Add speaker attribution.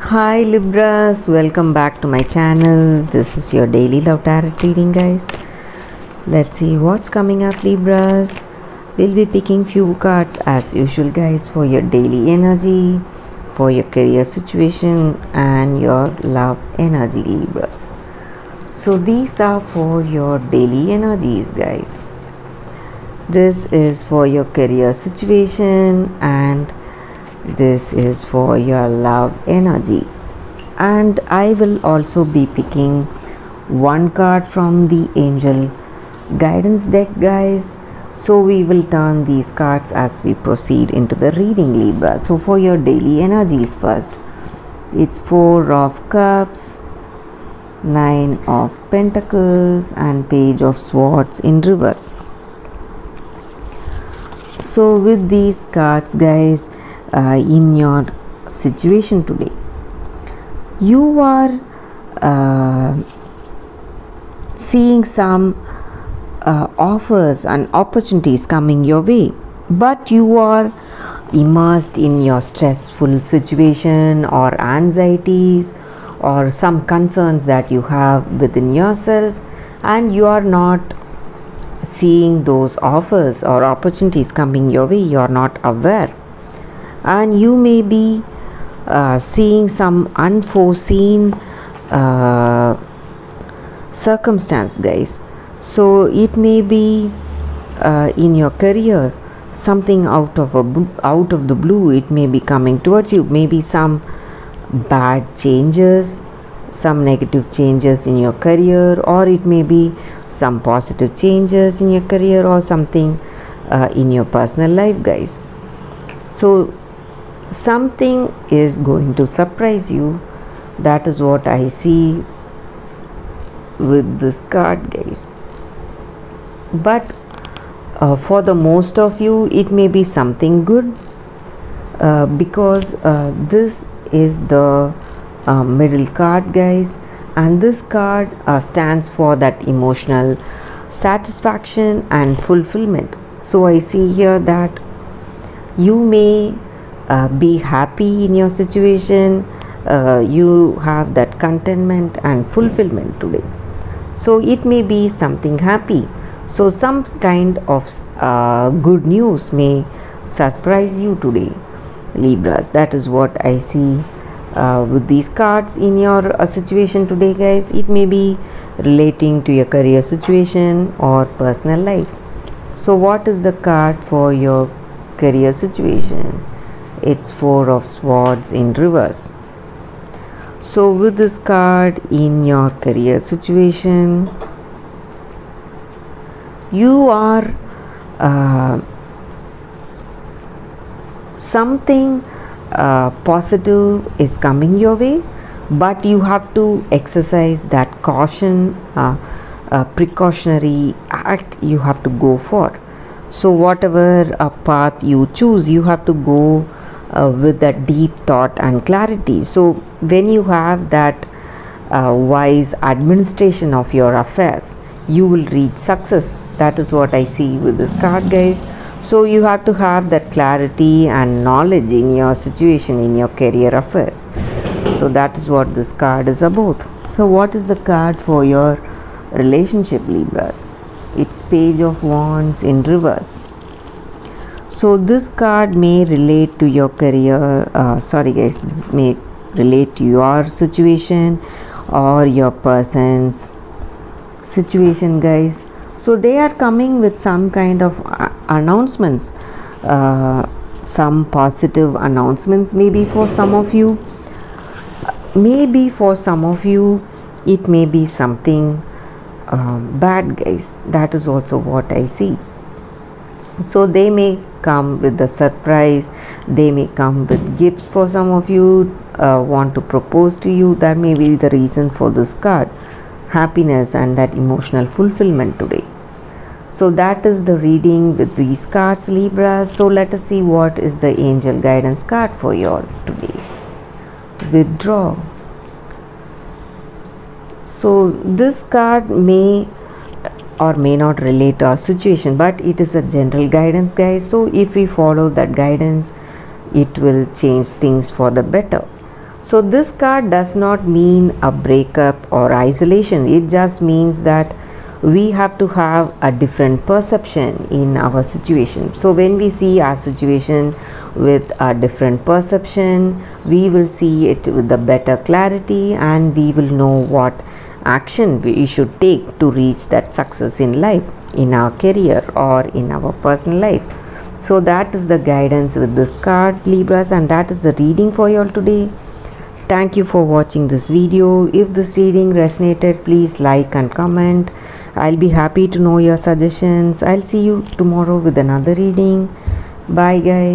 Speaker 1: Hi Libras, welcome back to my channel. This is your daily love tarot reading, guys. Let's see what's coming up, Libras. We'll be picking few cards as usual, guys, for your daily energy, for your career situation and your love energy, Libras. So these are for your daily energies, guys. This is for your career situation and this is for your love energy. And I will also be picking one card from the angel guidance deck, guys. So we will turn these cards as we proceed into the reading, Libra. So for your daily energies first, it's 4 of cups, 9 of pentacles and page of swords in reverse. So with these cards, guys, in your situation today, you are seeing some offers and opportunities coming your way, but you are immersed in your stressful situation or anxieties or some concerns that you have within yourself, and you are not seeing those offers or opportunities coming your way. You are not aware, and you may be seeing some unforeseen circumstance, guys. So it may be in your career, something out of the blue, it may be coming towards you. Maybe some bad changes, some negative changes in your career, or it may be some positive changes in your career or something in your personal life, guys. So something is going to surprise you. That is what I see with this card, guys. But for the most of you, it may be something good because this is the middle card, guys, and this card stands for that emotional satisfaction and fulfillment. So I see here that you may be happy in your situation. You have that contentment and fulfillment today. So it may be something happy. So some kind of good news may surprise you today, Libras. That is what I see with these cards in your situation today, guys. It may be relating to your career situation or personal life. So what is the card for your career situation? It's 4 of swords in reverse. So with this card in your career situation, you are something positive is coming your way, but you have to exercise that caution, precautionary act you have to go for. So whatever path you choose, you have to go with that deep thought and clarity. So when you have that wise administration of your affairs, you will reach success. That is what I see with this card, guys. So you have to have that clarity and knowledge in your situation, in your career affairs. So that is what this card is about. So what is the card for your relationship, Libras? It's page of wands in reverse. So this card may relate to your career, this may relate to your situation or your person's situation, guys. So they are coming with some kind of announcements, some positive announcements. Maybe for some of you, it may be something bad, guys. That is also what I see. So they may come with a surprise, they may come with gifts. For some of you, want to propose to you. That may be the reason for this card, happiness and that emotional fulfillment today. So that is the reading with these cards, Libra. So let us see what is the angel guidance card for your today. Withdraw. So this card may or may not relate to our situation, but it is a general guidance, guys. So if we follow that guidance, it will change things for the better. So this card does not mean a breakup or isolation. It just means that we have to have a different perception in our situation. So when we see our situation with a different perception, we will see it with a better clarity, and we will know what action we should take to reach that success in life, in our career or in our personal life. So that is the guidance with this card, Libras, and that is the reading for you all today. Thank you for watching this video. If this reading resonated, please like and comment. I'll be happy to know your suggestions. I'll see you tomorrow with another reading. Bye guys.